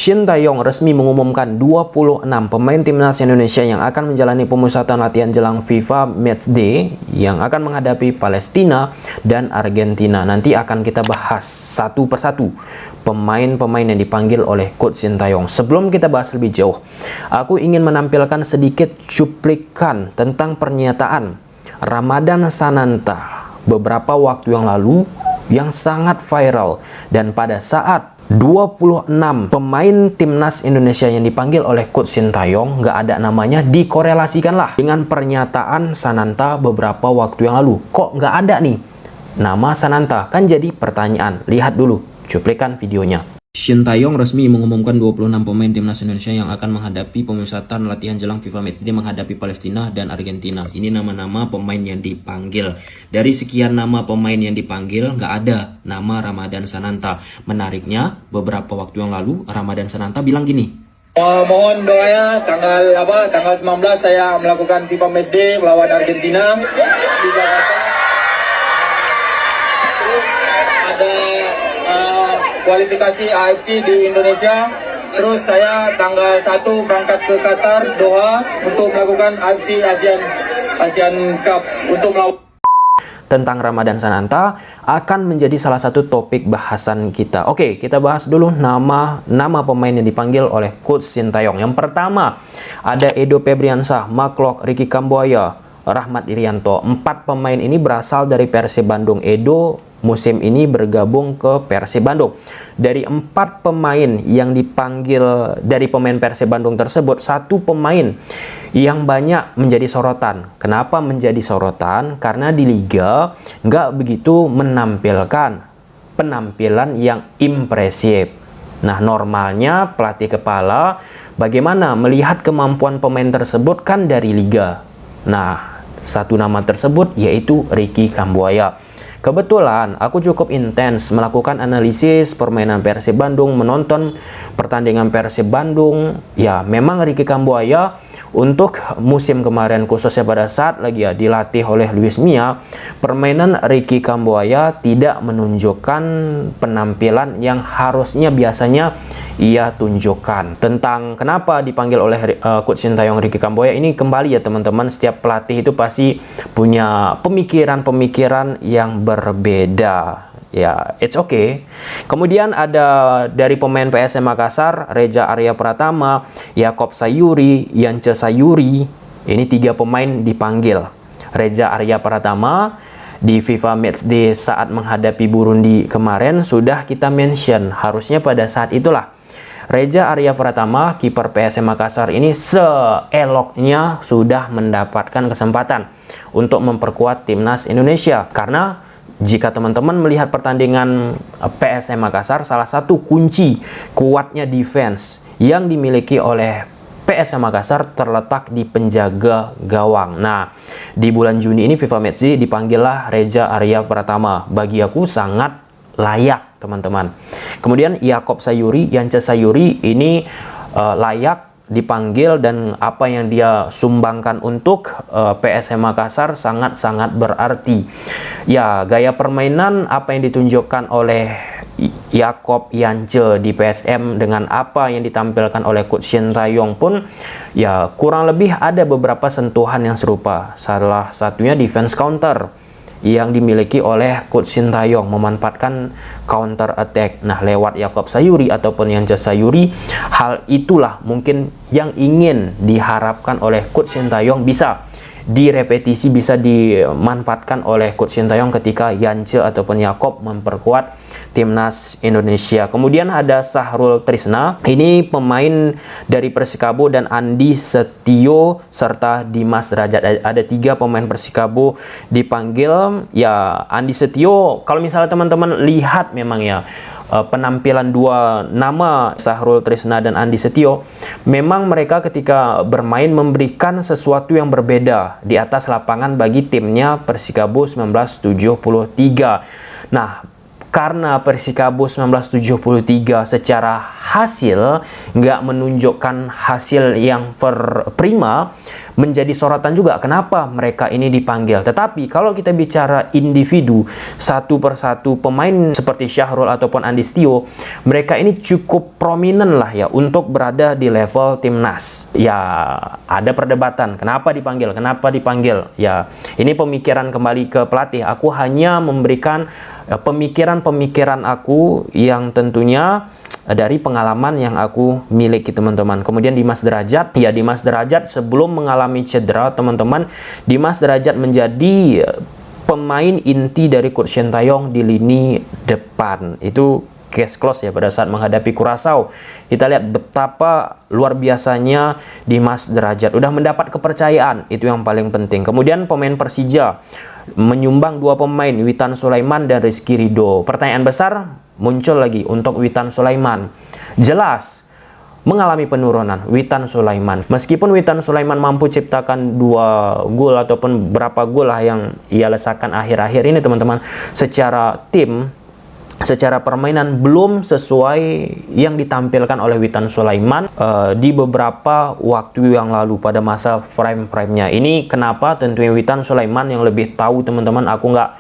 Shin Tae-yong resmi mengumumkan 26 pemain timnas Indonesia yang akan menjalani pemusatan latihan jelang FIFA Matchday yang akan menghadapi Palestina dan Argentina. Nanti akan kita bahas satu persatu pemain-pemain yang dipanggil oleh Coach Shin Tae-yong. Sebelum kita bahas lebih jauh, aku ingin menampilkan sedikit cuplikan tentang pernyataan Ramadan Sananta beberapa waktu yang lalu yang sangat viral, dan pada saat 26 pemain timnas Indonesia yang dipanggil oleh Coach Shin Tae-yong nggak ada namanya, dikorelasikanlah dengan pernyataan Sananta beberapa waktu yang lalu. Kok nggak ada nih nama Sananta? Kan jadi pertanyaan. Lihat dulu cuplikan videonya. Shin Tae-yong resmi mengumumkan 26 pemain timnas Indonesia yang akan menghadapi pemusatan latihan jelang FIFA Matchday menghadapi Palestina dan Argentina. Ini nama-nama pemain yang dipanggil. Dari sekian nama pemain yang dipanggil, nggak ada nama Ramadan Sananta. Menariknya, beberapa waktu yang lalu Ramadan Sananta bilang gini. Mohon doanya tanggal 19 saya melakukan FIFA Matchday melawan Argentina di Jakarta. Ada kualifikasi AFC di Indonesia. Terus saya tanggal 1 berangkat ke Qatar, Doha untuk melakukan AFC Asian Cup untuk melawan. Tentang Ramadan Sananta akan menjadi salah satu topik bahasan kita. Oke, kita bahas dulu nama pemain yang dipanggil oleh Coach Shin Tae-yong. Yang pertama ada Edo Febriansah, Mark Klok, Ricky Kambuaya, Rahmat Irianto. 4 pemain ini berasal dari Persib Bandung. Edo musim ini bergabung ke Persib Bandung. Dari 4 pemain yang dipanggil dari pemain Persib Bandung tersebut, 1 pemain yang banyak menjadi sorotan. Kenapa menjadi sorotan? Karena di Liga nggak begitu menampilkan penampilan yang impresif. Nah, normalnya pelatih kepala bagaimana melihat kemampuan pemain tersebut kan dari Liga. Nah, 1 nama tersebut yaitu Ricky Kambuaya. Kebetulan aku cukup intens melakukan analisis permainan Persib Bandung, menonton pertandingan Persib Bandung. Ya, memang Ricky Kambuaya untuk musim kemarin, khususnya pada saat lagi dilatih oleh Luis Mia, permainan Ricky Kambuaya tidak menunjukkan penampilan yang harusnya biasanya ia tunjukkan. Tentang kenapa dipanggil oleh Coach Shin Tae-yong Ricky Kambuaya ini, kembali ya teman-teman, setiap pelatih itu pasti punya pemikiran-pemikiran yang berbeda. Ya, it's okay. Kemudian ada dari pemain PSM Makassar, Reza Arya Pratama, Yakob Sayuri, Yance Sayuri. Ini 3 pemain dipanggil. Reza Arya Pratama di FIFA Matchday saat menghadapi Burundi kemarin sudah kita mention. Harusnya pada saat itulah Reza Arya Pratama, kiper PSM Makassar ini seeloknya sudah mendapatkan kesempatan untuk memperkuat timnas Indonesia. Karena jika teman-teman melihat pertandingan PSM Makassar, salah satu kunci kuatnya defense yang dimiliki oleh PSM Makassar terletak di penjaga gawang. Nah, di bulan Juni ini FIFA Matchday dipanggillah Reza Arya Pratama. Bagi aku sangat layak, teman-teman. Kemudian Yakob Sayuri, Yance Sayuri ini layak dipanggil, dan apa yang dia sumbangkan untuk PSM Makassar sangat-sangat berarti. Ya, gaya permainan apa yang ditunjukkan oleh Yakob Yance di PSM dengan apa yang ditampilkan oleh Coach Shin Tae-yong pun ya kurang lebih ada beberapa sentuhan yang serupa. Salah satunya defense counter yang dimiliki oleh Coach Shin Tae-yong, memanfaatkan counter attack. Nah, lewat Yakob Sayuri ataupun Yance Sayuri, hal itulah mungkin yang ingin diharapkan oleh Coach Shin Tae-yong bisa direpetisi, bisa dimanfaatkan oleh Coach Shin Tae-yong ketika Yance ataupun Yakob memperkuat timnas Indonesia. Kemudian ada Sahrul Trisna, ini pemain dari Persikabo, dan Andi Setio serta Dimas Derajat. Ada 3 pemain Persikabo dipanggil. Ya, Andi Setio kalau misalnya teman-teman lihat memang ya penampilan 2 nama Sahrul Trisna dan Andi Setio, memang mereka ketika bermain memberikan sesuatu yang berbeda di atas lapangan bagi timnya Persikabo 1973. Nah, karena Persikabo 1973 secara hasil nggak menunjukkan hasil yang prima, menjadi sorotan juga kenapa mereka ini dipanggil. Tetapi kalau kita bicara individu satu persatu pemain seperti Syahrul ataupun Andistio, mereka ini cukup prominent lah ya untuk berada di level timnas. Ya ada perdebatan kenapa dipanggil. Ya ini pemikiran kembali ke pelatih. Aku hanya memberikan pemikiran aku yang tentunya dari pengalaman yang aku miliki, teman-teman. Kemudian Dimas Derajat, ya Dimas Derajat sebelum mengalami cedera, teman-teman, Dimas Derajat menjadi pemain inti dari Coach Sintayong di lini depan. Itu case close ya pada saat menghadapi Curaçao. Kita lihat betapa luar biasanya Dimas Derajat udah mendapat kepercayaan, itu yang paling penting. Kemudian pemain Persija menyumbang 2 pemain, Witan Sulaiman dan Rizky Ridho. Pertanyaan besar muncul lagi untuk Witan Sulaiman. Jelas mengalami penurunan Witan Sulaiman. Meskipun Witan Sulaiman mampu ciptakan 2 gol ataupun berapa gol lah yang ia lesakan akhir-akhir ini, teman-teman, secara tim, secara permainan belum sesuai yang ditampilkan oleh Witan Sulaiman di beberapa waktu yang lalu pada masa prime-nya. Ini kenapa tentunya Witan Sulaiman yang lebih tahu, teman-teman. Aku nggak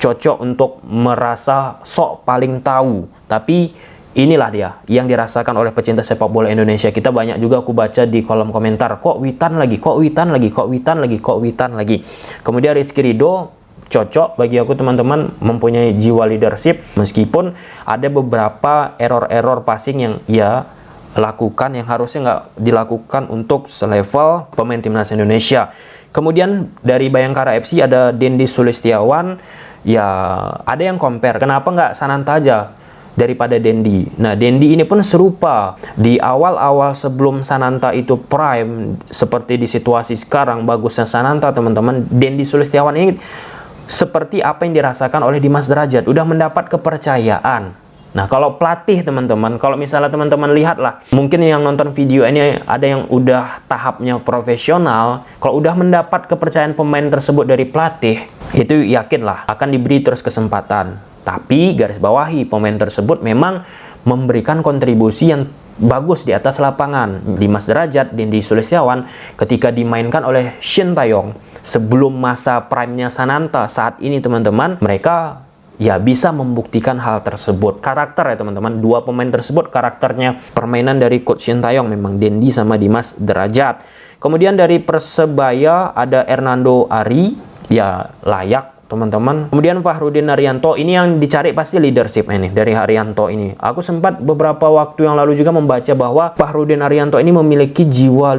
cocok untuk merasa sok paling tahu, tapi inilah dia yang dirasakan oleh pecinta sepak bola Indonesia. Kita banyak juga aku baca di kolom komentar, kok Witan lagi. Kemudian Rizky Ridho cocok bagi aku, teman-teman, mempunyai jiwa leadership meskipun ada beberapa error passing yang ia lakukan yang harusnya nggak dilakukan untuk selevel pemain timnas Indonesia. Kemudian dari Bayangkara FC ada Dendi Sulistiawan. Ya ada yang compare, kenapa nggak Sananta aja daripada Dendi. Nah, Dendi ini pun serupa. Di awal-awal sebelum Sananta itu prime, seperti di situasi sekarang bagusnya Sananta, teman-teman, Dendi Sulistiawan ini seperti apa yang dirasakan oleh Dimas Derajat, udah mendapat kepercayaan. Nah, kalau pelatih, teman-teman, kalau misalnya teman-teman lihatlah, mungkin yang nonton video ini ada yang udah tahapnya profesional, kalau udah mendapat kepercayaan pemain tersebut dari pelatih, itu yakinlah akan diberi terus kesempatan. Tapi garis bawahi, pemain tersebut memang memberikan kontribusi yang bagus di atas lapangan. Dimas Derajat, Dendi Sulistiawan ketika dimainkan oleh Sintayong sebelum masa prime-nya Sananta saat ini, teman-teman, mereka ya bisa membuktikan hal tersebut. Karakter ya, teman-teman, 2 pemain tersebut karakternya permainan dari Coach Sintayong memang, Dendi sama Dimas Derajat. Kemudian dari Persebaya ada Hernando Ari, ya layak, teman-teman. Kemudian Fahrudin Arianto, ini yang dicari pasti leadership ini dari Arianto ini. Aku sempat beberapa waktu yang lalu juga membaca bahwa Fahrudin Arianto ini memiliki jiwa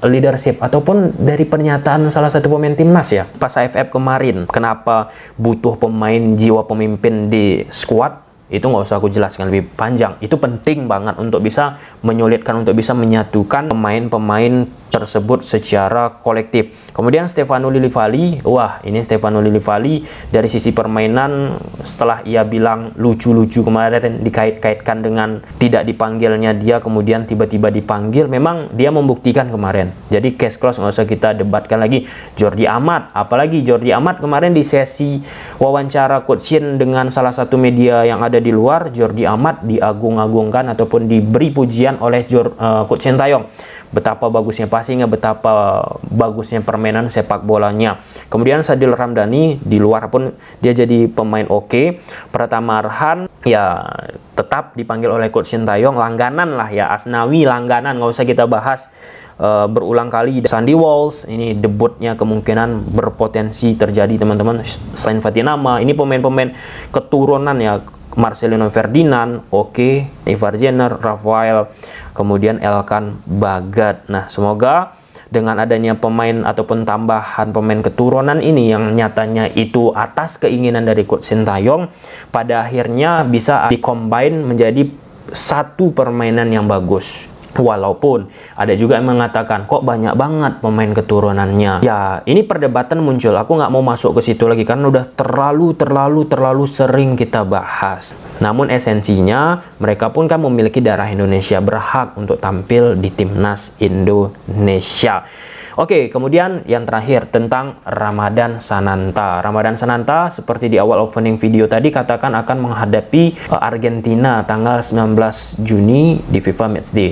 leadership ataupun dari pernyataan salah satu pemain timnas ya pas AFF kemarin. Kenapa butuh pemain jiwa pemimpin di squad? Itu nggak usah aku jelaskan lebih panjang. Itu penting banget untuk bisa menyulitkan, untuk bisa menyatukan pemain-pemain tersebut secara kolektif. Kemudian Stefano Lillivali, wah ini Stefano Lillivali dari sisi permainan, setelah ia bilang lucu-lucu kemarin dikait-kaitkan dengan tidak dipanggilnya dia, kemudian tiba-tiba dipanggil, memang dia membuktikan kemarin. Jadi case close, nggak usah kita debatkan lagi. Jordi Amat, apalagi Jordi Amat kemarin di sesi wawancara Coach Shin dengan salah satu media yang ada di luar, Jordi Amat diagung-agungkan ataupun diberi pujian oleh Coach Sintayong. Betapa bagusnya passingnya, betapa bagusnya permainan sepak bolanya. Kemudian Sadil Ramdhani di luar pun dia jadi pemain oke. Pratama Arhan ya tetap dipanggil oleh Coach Sintayong, langganan lah ya. Asnawi langganan, nggak usah kita bahas berulang kali. Sandy Walsh ini debutnya kemungkinan berpotensi terjadi, teman-teman. Selain Fatinama, ini pemain-pemain keturunan ya. Marcelino Ferdinand, Ivar Jenner, Rafael, kemudian Elkan Bagat. Nah, semoga dengan adanya pemain ataupun tambahan pemain keturunan ini yang nyatanya itu atas keinginan dari Coach Sintayong, pada akhirnya bisa dikombine menjadi satu permainan yang bagus. Walaupun ada juga yang mengatakan kok banyak banget pemain keturunannya. Ya, ini perdebatan muncul. Aku nggak mau masuk ke situ lagi karena udah terlalu sering kita bahas. Namun esensinya mereka pun kan memiliki darah Indonesia, berhak untuk tampil di timnas Indonesia. Oke, kemudian yang terakhir tentang Ramadan Sananta. Ramadan Sananta seperti di awal opening video tadi katakan akan menghadapi Argentina tanggal 19 Juni di FIFA Matchday.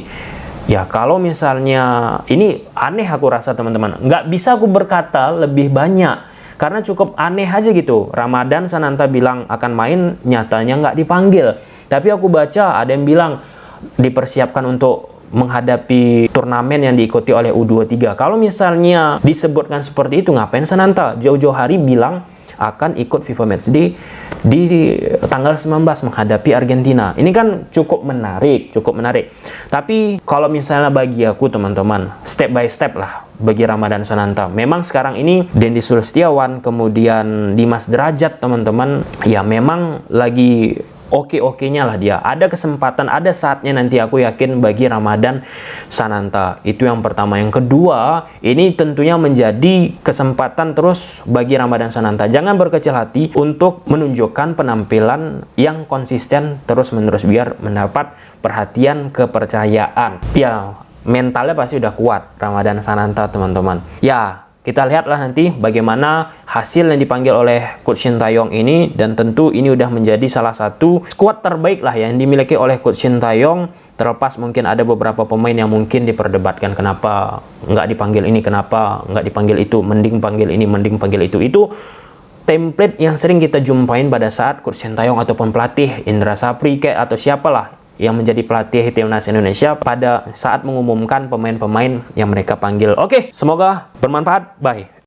Ya, kalau misalnya ini aneh aku rasa teman-teman. Nggak bisa aku berkata lebih banyak. Karena cukup aneh aja gitu. Ramadan Sananta bilang akan main, nyatanya nggak dipanggil. Tapi aku baca ada yang bilang dipersiapkan untuk menghadapi turnamen yang diikuti oleh U23. Kalau misalnya disebutkan seperti itu, ngapain Sananta jauh-jauh hari bilang akan ikut FIFA Matchday di tanggal 19 menghadapi Argentina. Ini kan cukup menarik, cukup menarik. Tapi kalau misalnya bagi aku teman-teman, step by step lah bagi Ramadan Sananta. Memang sekarang ini Dendi Sulistyawan, kemudian Dimas Derajat teman-teman, ya memang lagi oke-okenya lah dia. Ada kesempatan, ada saatnya nanti aku yakin bagi Ramadan Sananta. Itu yang pertama. Yang kedua, ini tentunya menjadi kesempatan terus bagi Ramadan Sananta. Jangan berkecil hati untuk menunjukkan penampilan yang konsisten terus-menerus biar mendapat perhatian, kepercayaan. Ya, mentalnya pasti udah kuat Ramadan Sananta teman-teman. Ya, kita lihatlah nanti bagaimana hasil yang dipanggil oleh Coach Sintayong ini, dan tentu ini udah menjadi salah satu skuad terbaik lah yang dimiliki oleh Coach Sintayong. Terlepas mungkin ada beberapa pemain yang mungkin diperdebatkan kenapa nggak dipanggil ini, kenapa nggak dipanggil itu, mending panggil ini, mending panggil itu. Itu template yang sering kita jumpain pada saat Coach Sintayong ataupun pelatih Indra Sapri atau siapalah yang menjadi pelatih Timnas Indonesia pada saat mengumumkan pemain-pemain yang mereka panggil. Oke, semoga bermanfaat. Bye.